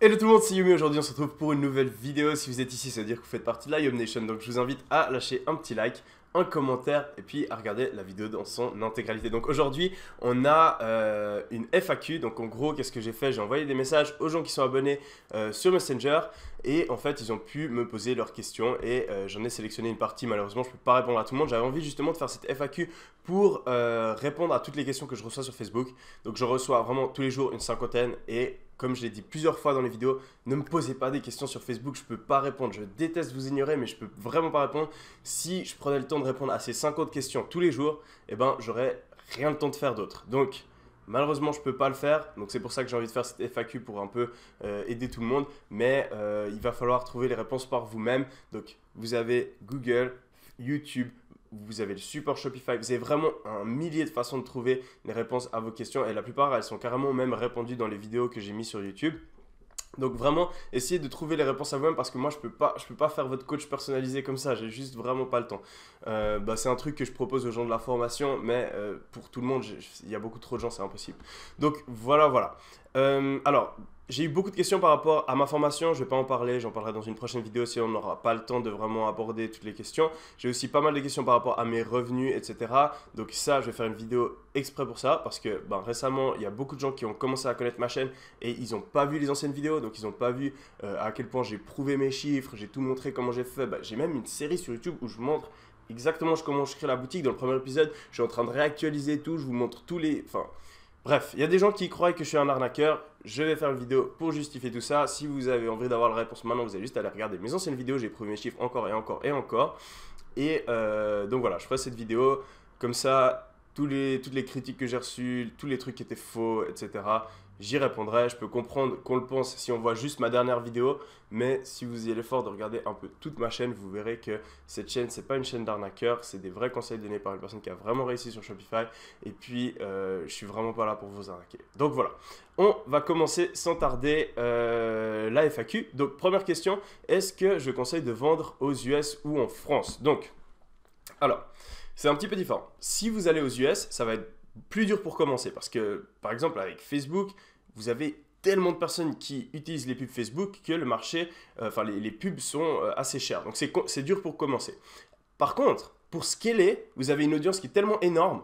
Hello tout le monde, c'est Yumi. Aujourd'hui on se retrouve pour une nouvelle vidéo. Si vous êtes ici, ça veut dire que vous faites partie de la Yum Nation. Donc je vous invite à lâcher un petit like, un commentaire et puis à regarder la vidéo dans son intégralité. Donc aujourd'hui on a une FAQ. Donc en gros, qu'est-ce que j'ai fait? J'ai envoyé des messages aux gens qui sont abonnés sur Messenger. Et en fait ils ont pu me poser leurs questions et j'en ai sélectionné une partie. Malheureusement je ne peux pas répondre à tout le monde. J'avais envie justement de faire cette FAQ pour répondre à toutes les questions que je reçois sur Facebook. Donc je reçois vraiment tous les jours une cinquantaine. Et comme je l'ai dit plusieurs fois dans les vidéos, ne me posez pas des questions sur Facebook, je ne peux pas répondre. Je déteste vous ignorer, mais je ne peux vraiment pas répondre. Si je prenais le temps de répondre à ces 50 questions tous les jours, eh ben, j'aurais rien le temps de faire d'autre. Donc, malheureusement, je ne peux pas le faire. Donc, c'est pour ça que j'ai envie de faire cette FAQ pour un peu aider tout le monde. Mais il va falloir trouver les réponses par vous-même. Donc, vous avez Google, YouTube, vous avez le support Shopify, vous avez vraiment un millier de façons de trouver les réponses à vos questions et la plupart elles sont carrément même répondues dans les vidéos que j'ai mis sur YouTube. Donc vraiment, essayez de trouver les réponses à vous-même parce que moi je peux pas faire votre coach personnalisé comme ça, j'ai juste vraiment pas le temps. C'est un truc que je propose aux gens de la formation, mais pour tout le monde, il y a beaucoup trop de gens, c'est impossible. Donc voilà. Alors, j'ai eu beaucoup de questions par rapport à ma formation, je ne vais pas en parler, j'en parlerai dans une prochaine vidéo si on n'aura pas le temps de vraiment aborder toutes les questions. J'ai aussi pas mal de questions par rapport à mes revenus, etc. Donc ça, je vais faire une vidéo exprès pour ça, parce que récemment, il y a beaucoup de gens qui ont commencé à connaître ma chaîne et ils n'ont pas vu les anciennes vidéos, donc ils n'ont pas vu à quel point j'ai prouvé mes chiffres, j'ai tout montré comment j'ai fait. J'ai même une série sur YouTube où je montre exactement comment je crée la boutique. Dans le premier épisode, je suis en train de réactualiser tout, je vous montre tous les... Bref, il y a des gens qui croient que je suis un arnaqueur. Je vais faire une vidéo pour justifier tout ça. Si vous avez envie d'avoir la réponse maintenant, vous avez juste à aller regarder mes anciennes vidéos. J'ai prouvé mes chiffres encore et encore et encore. Et donc voilà, je ferai cette vidéo. Comme ça, toutes les critiques que j'ai reçues, tous les trucs qui étaient faux, etc. J'y répondrai. Je peux comprendre qu'on le pense si on voit juste ma dernière vidéo. Mais si vous ayez l'effort de regarder un peu toute ma chaîne, vous verrez que cette chaîne, c'est pas une chaîne d'arnaqueur. C'est des vrais conseils donnés par une personne qui a vraiment réussi sur Shopify. Et puis, je suis vraiment pas là pour vous arnaquer. Donc voilà. On va commencer sans tarder la FAQ. Donc première question, est-ce que je conseille de vendre aux US ou en France? Donc, alors, c'est un petit peu différent. Si vous allez aux US, ça va être plus dur pour commencer parce que, par exemple, avec Facebook, vous avez tellement de personnes qui utilisent les pubs Facebook que le marché, les pubs sont assez chères. Donc c'est dur pour commencer. Par contre, pour scaler, vous avez une audience qui est tellement énorme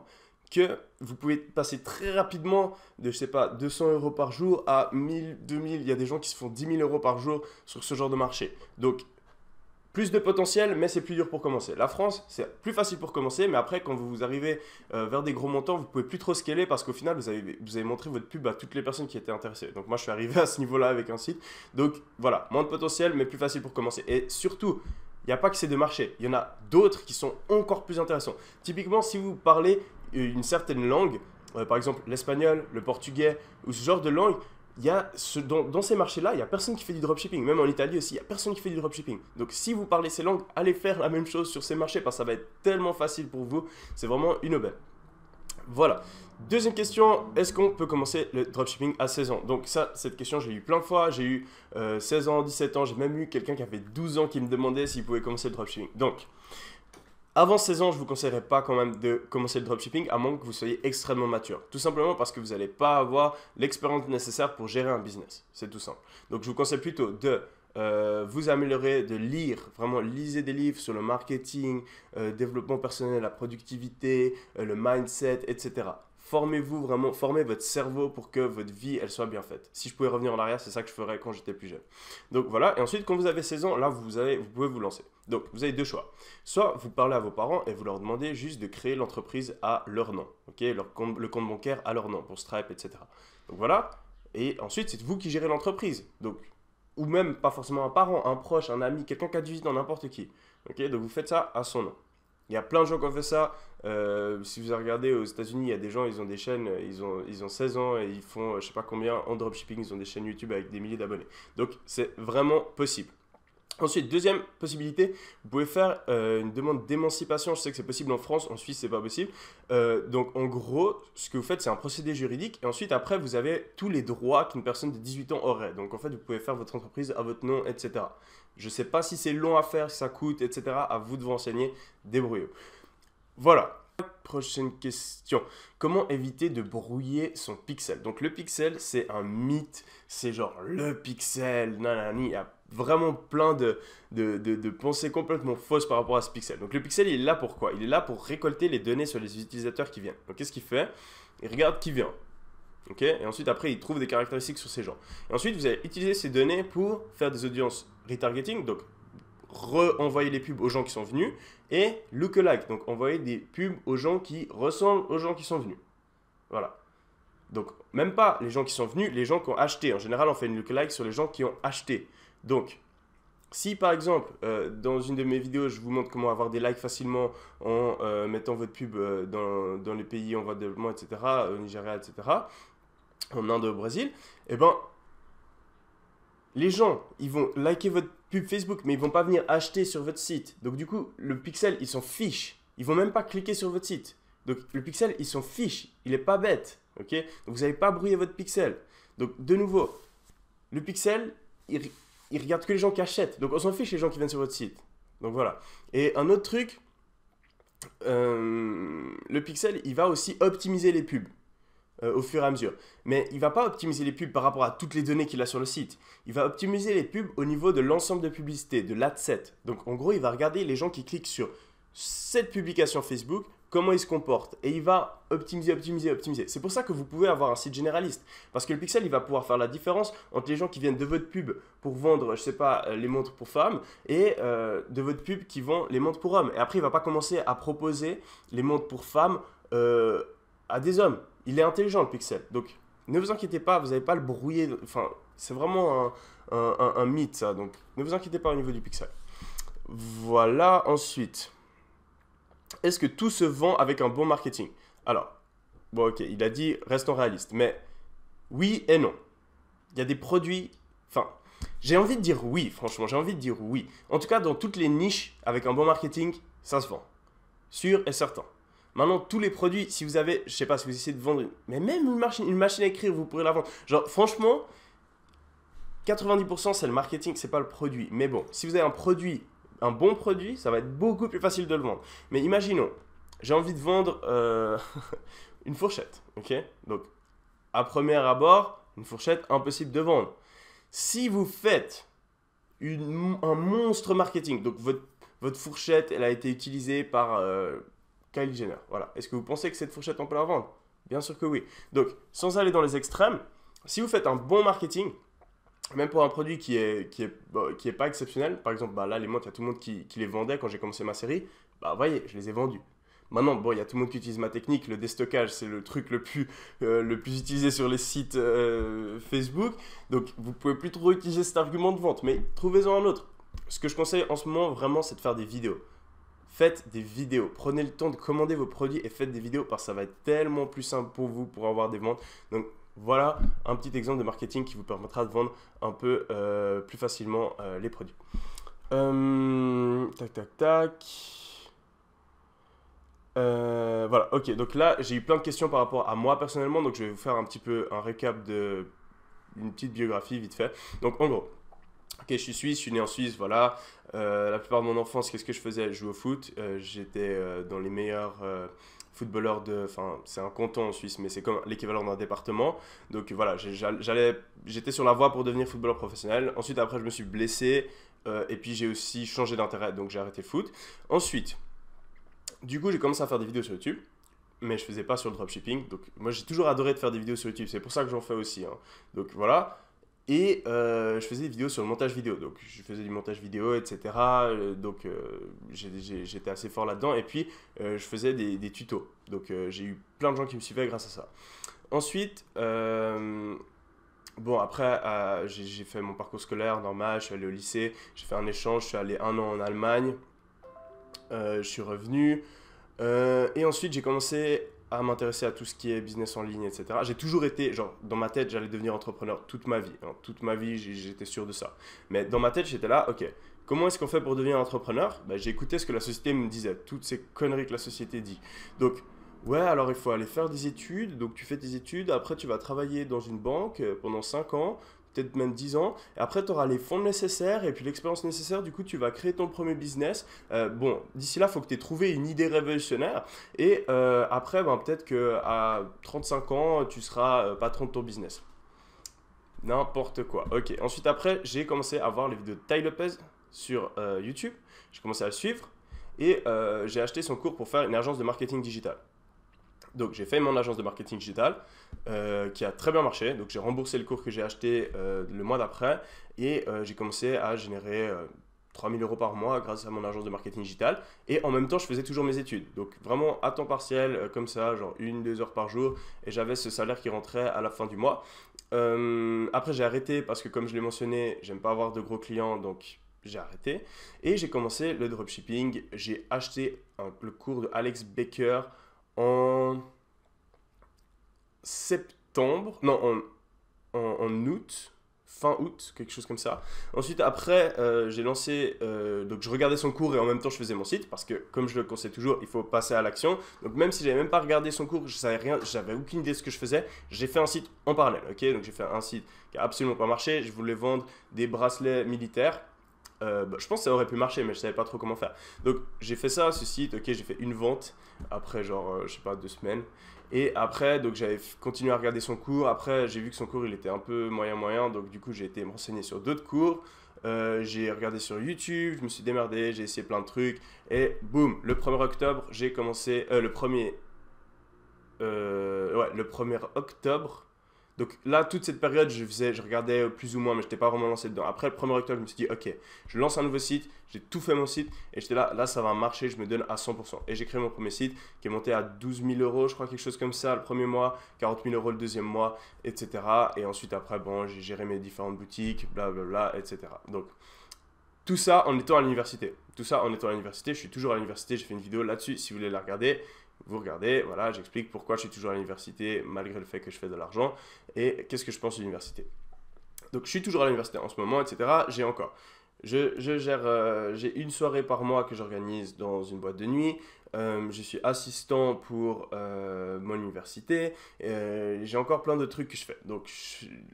que vous pouvez passer très rapidement de, je sais pas, 200 € par jour à 1000, 2000. Il y a des gens qui se font 10 000 € par jour sur ce genre de marché. Donc, plus de potentiel, mais c'est plus dur pour commencer. La France, c'est plus facile pour commencer, mais après, quand vous arrivez vers des gros montants, vous pouvez plus trop scaler parce qu'au final, vous avez montré votre pub à toutes les personnes qui étaient intéressées. Donc moi, je suis arrivé à ce niveau-là avec un site. Donc voilà, moins de potentiel, mais plus facile pour commencer. Et surtout, il n'y a pas que ces deux marchés. Il y en a d'autres qui sont encore plus intéressants. Typiquement, si vous parlez une certaine langue, par exemple l'espagnol, le portugais ou ce genre de langue, il y a dans ces marchés-là, il n'y a personne qui fait du dropshipping. Même en Italie aussi, il n'y a personne qui fait du dropshipping. Donc si vous parlez ces langues, allez faire la même chose sur ces marchés parce que ça va être tellement facile pour vous. C'est vraiment une aubaine. Voilà. Deuxième question, est-ce qu'on peut commencer le dropshipping à 16 ans? Donc ça, cette question, j'ai eu plein de fois. J'ai eu 16 ans, 17 ans, j'ai même eu quelqu'un qui avait 12 ans qui me demandait s'il pouvait commencer le dropshipping. Donc, avant 16 ans, je ne vous conseillerais pas quand même de commencer le dropshipping à moins que vous soyez extrêmement mature. Tout simplement parce que vous n'allez pas avoir l'expérience nécessaire pour gérer un business. C'est tout simple. Donc je vous conseille plutôt de vous améliorer, de lire, vraiment lisez des livres sur le marketing, développement personnel, la productivité, le mindset, etc. Formez-vous vraiment, formez votre cerveau pour que votre vie, elle soit bien faite. Si je pouvais revenir en arrière, c'est ça que je ferais quand j'étais plus jeune. Donc voilà, et ensuite, quand vous avez 16 ans, là, vous pouvez vous lancer. Donc, vous avez deux choix. Soit vous parlez à vos parents et vous leur demandez juste de créer l'entreprise à leur nom. Okay, le compte bancaire à leur nom, pour Stripe, etc. Donc voilà, et ensuite, c'est vous qui gérez l'entreprise. Donc, ou même pas forcément un parent, un proche, un ami, quelqu'un qui a 18 ans, n'importe qui. Okay, donc vous faites ça à son nom. Il y a plein de gens qui ont fait ça. Si vous regardez aux États-Unis, il y a des gens, ils ont des chaînes, ils ont 16 ans et ils font je sais pas combien en dropshipping, ils ont des chaînes YouTube avec des milliers d'abonnés. Donc c'est vraiment possible. Ensuite, deuxième possibilité, vous pouvez faire une demande d'émancipation. Je sais que c'est possible en France, en Suisse, c'est pas possible. Donc, en gros, ce que vous faites, c'est un procédé juridique. Et ensuite, après, vous avez tous les droits qu'une personne de 18 ans aurait. Donc, en fait, vous pouvez faire votre entreprise à votre nom, etc. Je ne sais pas si c'est long à faire, si ça coûte, etc. À vous de vous renseigner, débrouillez-vous. Voilà. prochaine question. Comment éviter de brouiller son pixel? Donc le pixel, c'est un mythe, c'est genre le pixel, nanani, il y a vraiment plein de pensées complètement fausses par rapport à ce pixel. Donc le pixel, il est là pour quoi? Il est là pour récolter les données sur les utilisateurs qui viennent. Donc qu'est-ce qu'il fait? Il regarde qui vient. Ok, et ensuite, après, il trouve des caractéristiques sur ces gens. Et ensuite, vous allez utiliser ces données pour faire des audiences retargeting, donc re-envoyer les pubs aux gens qui sont venus, et lookalike, donc envoyer des pubs aux gens qui ressemblent aux gens qui sont venus. Voilà. Donc, même pas les gens qui sont venus, les gens qui ont acheté. En général, on fait une lookalike sur les gens qui ont acheté. Donc, si par exemple, dans une de mes vidéos, je vous montre comment avoir des likes facilement en mettant votre pub dans les pays en voie de développement, etc., au Nigeria, etc., en Inde, au Brésil, eh ben, les gens, ils vont liker votre pub Facebook, mais ils vont pas venir acheter sur votre site. Donc du coup, le pixel, ils s'en fiche. Ils vont même pas cliquer sur votre site. Donc le pixel, il s'en fiche. Il est pas bête. Ok? Donc vous n'allez pas brouiller votre pixel. Donc de nouveau, le pixel, il regarde que les gens qui achètent. Donc on s'en fiche les gens qui viennent sur votre site. Donc voilà. Et un autre truc, le pixel, il va aussi optimiser les pubs. Au fur et à mesure. Mais il ne va pas optimiser les pubs par rapport à toutes les données qu'il a sur le site. Il va optimiser les pubs au niveau de l'ensemble de publicités, de l'ad set. Donc en gros, il va regarder les gens qui cliquent sur cette publication Facebook, comment ils se comportent. Et il va optimiser. C'est pour ça que vous pouvez avoir un site généraliste. Parce que le pixel, il va pouvoir faire la différence entre les gens qui viennent de votre pub pour vendre, je sais pas, les montres pour femmes et de votre pub qui vend les montres pour hommes. Et après, il ne va pas commencer à proposer les montres pour femmes à des hommes. Il est intelligent le pixel, donc ne vous inquiétez pas, vous n'allez pas le brouiller, enfin c'est vraiment un mythe ça, donc ne vous inquiétez pas au niveau du pixel. Voilà, ensuite, est-ce que tout se vend avec un bon marketing? Alors, bon ok, il a dit restons réalistes, mais oui et non. Il y a des produits, enfin, j'ai envie de dire oui, franchement, j'ai envie de dire oui. En tout cas, dans toutes les niches, avec un bon marketing, ça se vend, sûr et certain. Maintenant, tous les produits, si vous avez, je sais pas, si vous essayez de vendre, mais même une machine à écrire, vous pourrez la vendre. Genre, franchement, 90% c'est le marketing, c'est pas le produit. Mais bon, si vous avez un produit, un bon produit, ça va être beaucoup plus facile de le vendre. Mais imaginons, j'ai envie de vendre une fourchette, ok? Donc, à premier abord, une fourchette impossible de vendre. Si vous faites un monstre marketing, donc votre fourchette, elle a été utilisée par Kylie Jenner, voilà. Est-ce que vous pensez que cette fourchette, on peut la vendre? Bien sûr que oui. Donc, sans aller dans les extrêmes, si vous faites un bon marketing, même pour un produit qui est pas exceptionnel, par exemple, bah là, les montres, il y a tout le monde qui les vendait quand j'ai commencé ma série, bah vous voyez, je les ai vendus. Maintenant, bon, il y a tout le monde qui utilise ma technique, le déstockage, c'est le truc le plus utilisé sur les sites Facebook, donc vous pouvez plus trop utiliser cet argument de vente, mais trouvez-en un autre. Ce que je conseille en ce moment, vraiment, c'est de faire des vidéos. Faites des vidéos, prenez le temps de commander vos produits et faites des vidéos parce que ça va être tellement plus simple pour vous pour avoir des ventes. Donc voilà un petit exemple de marketing qui vous permettra de vendre un peu plus facilement les produits. Voilà, ok, donc là j'ai eu plein de questions par rapport à moi personnellement, donc je vais vous faire un petit peu un récap une petite biographie vite fait. Donc en gros, ok, je suis suisse, je suis né en Suisse, voilà. La plupart de mon enfance, qu'est-ce que je faisais? Je jouais au foot. J'étais dans les meilleurs footballeurs enfin, c'est un canton en Suisse, mais c'est comme l'équivalent d'un département. Donc voilà, j'étais sur la voie pour devenir footballeur professionnel. Ensuite, après, je me suis blessé et puis j'ai aussi changé d'intérêt, donc j'ai arrêté le foot. Ensuite, du coup, j'ai commencé à faire des vidéos sur YouTube. Mais je faisais pas sur le dropshipping. Donc moi, j'ai toujours adoré de faire des vidéos sur YouTube. C'est pour ça que j'en fais aussi, hein. Donc voilà. Et je faisais des vidéos sur le montage vidéo, donc je faisais du montage vidéo, etc. Donc j'étais assez fort là-dedans. Et puis je faisais des tutos, donc j'ai eu plein de gens qui me suivaient grâce à ça. Ensuite, bon après j'ai fait mon parcours scolaire normal, je suis allé au lycée, j'ai fait un échange, je suis allé 1 an en Allemagne, je suis revenu. Et ensuite j'ai commencé à m'intéresser à tout ce qui est business en ligne, etc. J'ai toujours été, genre, dans ma tête, j'allais devenir entrepreneur toute ma vie. Hein. Toute ma vie, j'étais sûr de ça. Mais dans ma tête, j'étais là, ok, comment est-ce qu'on fait pour devenir entrepreneur? J'ai écouté ce que la société me disait, toutes ces conneries que la société dit. Donc, ouais, alors il faut aller faire des études. Donc, tu fais tes études, après, tu vas travailler dans une banque pendant 5 ans peut-être même 10 ans. Et après, tu auras les fonds nécessaires et puis l'expérience nécessaire. Du coup, tu vas créer ton premier business. Bon, d'ici là, il faut que tu aies trouvé une idée révolutionnaire. Et après, ben, peut-être qu'à 35 ans, tu seras patron de ton business. N'importe quoi. Ok. Ensuite, après, j'ai commencé à voir les vidéos de Tai Lopez sur YouTube. J'ai commencé à le suivre. Et j'ai acheté son cours pour faire une agence de marketing digital. Donc j'ai fait mon agence de marketing digital qui a très bien marché. Donc j'ai remboursé le cours que j'ai acheté le mois d'après et j'ai commencé à générer 3000 euros par mois grâce à mon agence de marketing digital. Et en même temps, je faisais toujours mes études. Donc vraiment à temps partiel, comme ça, genre 1-2 heures par jour. Et j'avais ce salaire qui rentrait à la fin du mois. Après, j'ai arrêté parce que comme je l'ai mentionné, j'aime pas avoir de gros clients. Donc j'ai arrêté. Et j'ai commencé le dropshipping. J'ai acheté le cours de Alex Baker en septembre, non, en août, fin août, quelque chose comme ça. Ensuite, après, j'ai lancé, donc je regardais son cours et en même temps je faisais mon site, parce que comme je le conseille toujours, il faut passer à l'action. Donc même si j'avais même pas regardé son cours, je savais rien, j'avais aucune idée de ce que je faisais, j'ai fait un site en parallèle, ok. Donc j'ai fait un site qui a absolument pas marché, je voulais vendre des bracelets militaires. Je pense que ça aurait pu marcher, mais je savais pas trop comment faire. Donc j'ai fait ça, ce site, ok, j'ai fait une vente après genre, je sais pas, 2 semaines. Et après, donc j'avais continué à regarder son cours. Après, j'ai vu que son cours il était un peu moyen, donc du coup j'ai été me renseigner sur d'autres cours. J'ai regardé sur YouTube, je me suis démerdé, j'ai essayé plein de trucs. Et boum, le 1er octobre, j'ai commencé. Le 1er octobre. Donc là, toute cette période, je regardais plus ou moins, mais je n'étais pas vraiment lancé dedans. Après le 1er octobre, je me suis dit, ok, je lance un nouveau site, j'ai tout fait mon site, et j'étais là ça va marcher, je me donne à 100%. Et j'ai créé mon premier site qui est monté à 12 000 euros, je crois, quelque chose comme ça, le premier mois, 40 000 euros le deuxième mois, etc. Et ensuite, après, bon, j'ai géré mes différentes boutiques, blablabla, etc. Donc, tout ça en étant à l'université. Tout ça en étant à l'université, je suis toujours à l'université, j'ai fait une vidéo là-dessus, si vous voulez la regarder. Vous regardez, voilà, j'explique pourquoi je suis toujours à l'université malgré le fait que je fais de l'argent et qu'est-ce que je pense de l'université. Donc je suis toujours à l'université en ce moment, etc. J'ai encore. Je gère, j'ai une soirée par mois que j'organise dans une boîte de nuit. Je suis assistant pour mon université. J'ai encore plein de trucs que je fais. Donc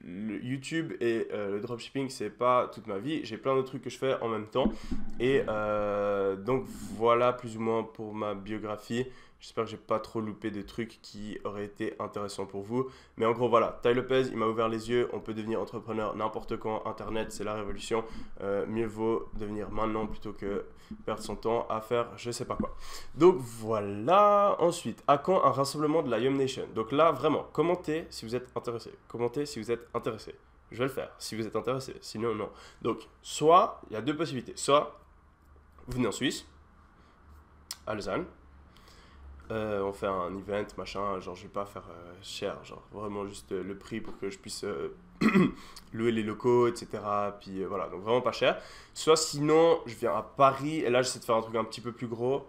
le YouTube et le dropshipping, c'est pas toute ma vie. J'ai plein de trucs que je fais en même temps. Et donc voilà plus ou moins pour ma biographie. J'espère que j'ai pas trop loupé de trucs qui auraient été intéressants pour vous. Mais en gros, voilà, Tai Lopez, il m'a ouvert les yeux. On peut devenir entrepreneur n'importe quand. Internet, c'est la révolution. Mieux vaut devenir maintenant plutôt que perdre son temps à faire je sais pas quoi. Donc voilà. Ensuite, à quand un rassemblement de la Yum Nation? Donc là, vraiment, commentez si vous êtes intéressé. Commentez si vous êtes intéressé. Je vais le faire si vous êtes intéressé. Sinon, non. Donc, soit, il y a deux possibilités. Soit, vous venez en Suisse, à Lausanne. On fait un event, machin, genre je vais pas faire cher, genre vraiment juste le prix pour que je puisse louer les locaux, etc. Puis voilà, donc vraiment pas cher. Soit sinon, je viens à Paris et là j'essaie de faire un truc un petit peu plus gros.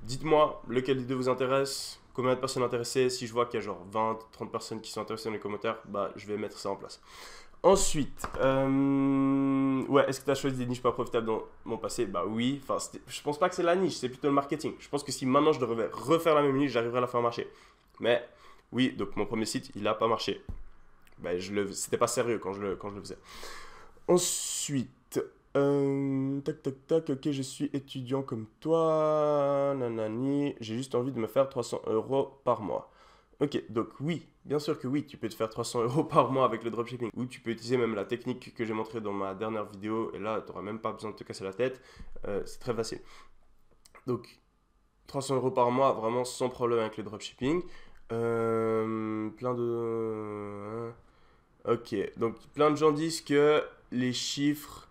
Dites-moi lequel des deux vous intéresse, combien de personnes intéressées. Si je vois qu'il y a genre 20, 30 personnes qui sont intéressées dans les commentaires, bah je vais mettre ça en place. Ensuite, ouais, est-ce que tu as choisi des niches pas profitables dans mon passé? Bah oui, enfin, je pense pas que c'est la niche, c'est plutôt le marketing. Je pense que si maintenant je devais refaire la même niche, j'arriverais à la faire marcher. Mais oui, donc mon premier site, il a pas marché. Bah, c'était pas sérieux quand je le faisais. Ensuite, tac tac tac, ok, je suis étudiant comme toi, nanani, j'ai juste envie de me faire 300 euros par mois. Ok, donc oui, bien sûr que oui, tu peux te faire 300 euros par mois avec le dropshipping. Ou tu peux utiliser même la technique que j'ai montrée dans ma dernière vidéo. Et là, tu n'auras même pas besoin de te casser la tête. C'est très facile. Donc, 300 euros par mois, vraiment sans problème avec le dropshipping. Plein de... Ok, donc plein de gens disent que les chiffres...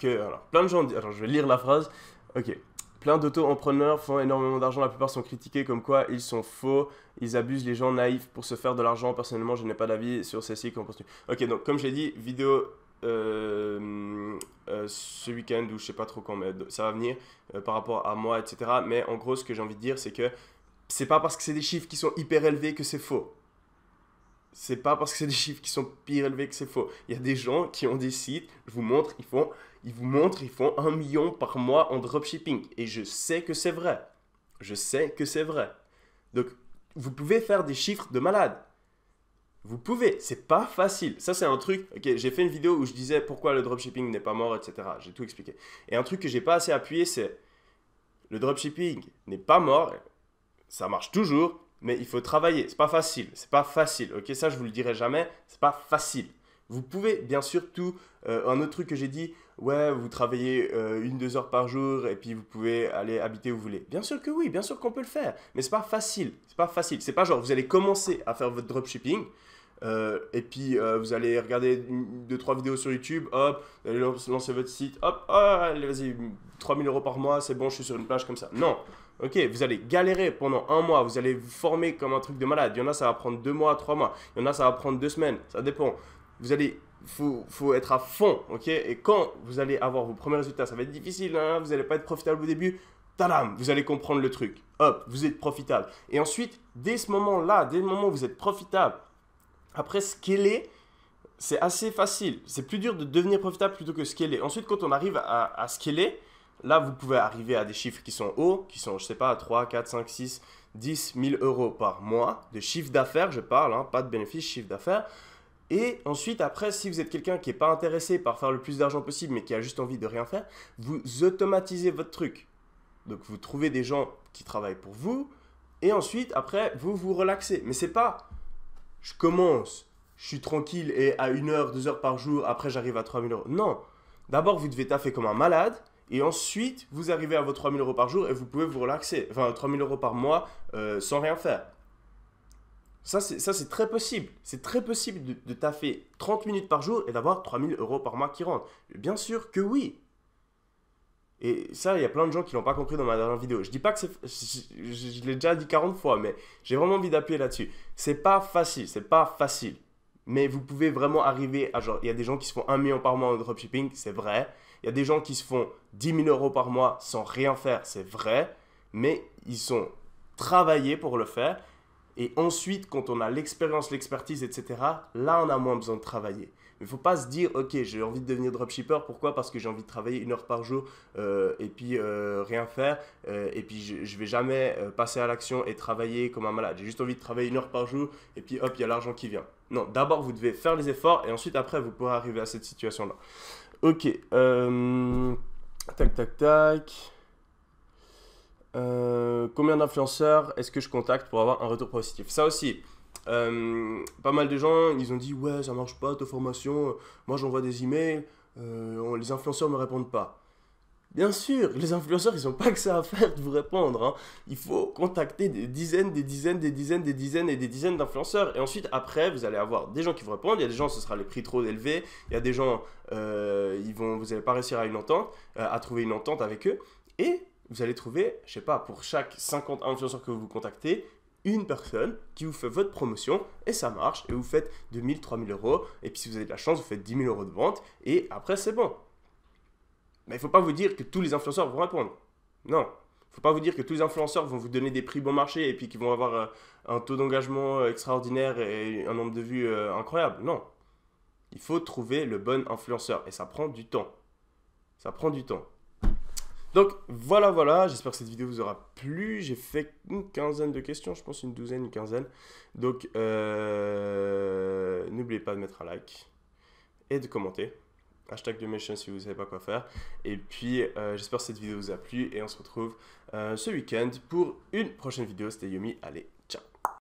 Alors, plein de gens disent... Alors, je vais lire la phrase. Ok. Plein d'auto-entrepreneurs font énormément d'argent, la plupart sont critiqués comme quoi ils sont faux, ils abusent les gens naïfs pour se faire de l'argent. Personnellement, je n'ai pas d'avis sur ceci qu'on continue. Ok, donc comme je l'ai dit, vidéo ce week-end ou je sais pas trop quand, mais ça va venir par rapport à moi, etc. Mais en gros, ce que j'ai envie de dire, c'est que c'est pas parce que c'est des chiffres qui sont hyper élevés que c'est faux. C'est pas parce que c'est des chiffres qui sont pire élevés que c'est faux. Il y a des gens qui ont des sites, je vous montre, ils font 1 million par mois en dropshipping. Et je sais que c'est vrai. Je sais que c'est vrai. Donc, vous pouvez faire des chiffres de malade. Vous pouvez, c'est pas facile. Ça, c'est un truc. Ok, j'ai fait une vidéo où je disais pourquoi le dropshipping n'est pas mort, etc. J'ai tout expliqué. Et un truc que j'ai pas assez appuyé, c'est le dropshipping n'est pas mort, ça marche toujours, mais il faut travailler. C'est pas facile. C'est pas facile. Ok, ça, je vous le dirai jamais. C'est pas facile. Vous pouvez, bien sûr, tout. Un autre truc que j'ai dit, ouais, vous travaillez 1-2 heures par jour et puis vous pouvez aller habiter où vous voulez. Bien sûr que oui, bien sûr qu'on peut le faire, mais c'est pas facile. C'est pas facile. C'est pas genre vous allez commencer à faire votre dropshipping. Et puis vous allez regarder 2-3 vidéos sur YouTube, hop, vous allez lancer votre site, hop, allez, vas-y, 3 000 € par mois, c'est bon, je suis sur une plage comme ça. Non, ok, vous allez galérer pendant un mois, vous allez vous former comme un truc de malade. Il y en a, ça va prendre 2 mois, 3 mois, il y en a, ça va prendre 2 semaines, ça dépend. Vous allez, faut être à fond, ok. Et quand vous allez avoir vos premiers résultats, ça va être difficile, hein, vous n'allez pas être profitable au début. Tadam, vous allez comprendre le truc. Hop, vous êtes profitable. Et ensuite, dès ce moment-là, dès le moment où vous êtes profitable, après, scaler, c'est assez facile. C'est plus dur de devenir profitable plutôt que scaler. Ensuite, quand on arrive à scaler, là, vous pouvez arriver à des chiffres qui sont hauts, qui sont, je sais pas, 3, 4, 5, 6, 10 000 € par mois de chiffre d'affaires, je parle, hein, pas de bénéfice, chiffre d'affaires. Et ensuite, après, si vous êtes quelqu'un qui n'est pas intéressé par faire le plus d'argent possible, mais qui a juste envie de rien faire, vous automatisez votre truc. Donc, vous trouvez des gens qui travaillent pour vous, et ensuite, après, vous vous relaxez. Mais c'est pas je commence, je suis tranquille et à 1 heure, 2 heures par jour, après j'arrive à 3 000 €. Non. D'abord, vous devez taffer comme un malade et ensuite, vous arrivez à vos 3 000 € par jour et vous pouvez vous relaxer. Enfin, 3 000 € par mois sans rien faire. Ça, c'est très possible. C'est très possible de taffer 30 minutes par jour et d'avoir 3 000 € par mois qui rentrent. Bien sûr que oui. Et ça, il y a plein de gens qui l'ont pas compris dans ma dernière vidéo. Je dis pas que c'est... Je l'ai déjà dit 40 fois, mais j'ai vraiment envie d'appuyer là-dessus. C'est pas facile, c'est pas facile. Mais vous pouvez vraiment arriver à genre... Il y a des gens qui se font 1 million par mois en dropshipping, c'est vrai. Il y a des gens qui se font 10 000 € par mois sans rien faire, c'est vrai. Mais ils sont travaillés pour le faire. Et ensuite, quand on a l'expérience, l'expertise, etc., là, on a moins besoin de travailler. Mais il ne faut pas se dire, ok, j'ai envie de devenir dropshipper. Pourquoi? Parce que j'ai envie de travailler 1 heure par jour et puis rien faire. Et puis je ne vais jamais passer à l'action et travailler comme un malade. J'ai juste envie de travailler 1 heure par jour et puis hop, il y a l'argent qui vient. Non, d'abord, vous devez faire les efforts et ensuite, après, vous pourrez arriver à cette situation-là. Ok. Tac, tac, tac. Combien d'influenceurs est-ce que je contacte pour avoir un retour positif? Ça aussi, pas mal de gens, ils ont dit ouais, ça marche pas ta formation, moi j'envoie des emails, les influenceurs me répondent pas. Bien sûr, les influenceurs, ils n'ont pas que ça à faire de vous répondre, hein. Il faut contacter des dizaines, des dizaines, des dizaines, des dizaines et des dizaines d'influenceurs. Et ensuite, après, vous allez avoir des gens qui vous répondent. Il y a des gens, ce sera les prix trop élevés. Il y a des gens, vous n'allez pas réussir à trouver une entente avec eux. Et vous allez trouver, je sais pas, pour chaque 50 influenceurs que vous contactez, une personne qui vous fait votre promotion et ça marche. Et vous faites 2 000, 3 000 €. Et puis si vous avez de la chance, vous faites 10 000 € de vente. Et après, c'est bon. Mais il ne faut pas vous dire que tous les influenceurs vont répondre. Non. Il ne faut pas vous dire que tous les influenceurs vont vous donner des prix bon marché et puis qu'ils vont avoir un taux d'engagement extraordinaire et un nombre de vues incroyable. Non. Il faut trouver le bon influenceur et ça prend du temps. Ça prend du temps. Donc voilà, j'espère que cette vidéo vous aura plu. J'ai fait une quinzaine de questions, je pense une douzaine, une quinzaine. Donc n'oubliez pas de mettre un like et de commenter. Hashtag #Domination si vous ne savez pas quoi faire. Et puis j'espère que cette vidéo vous a plu et on se retrouve ce week-end pour une prochaine vidéo. C'était Yomi, allez.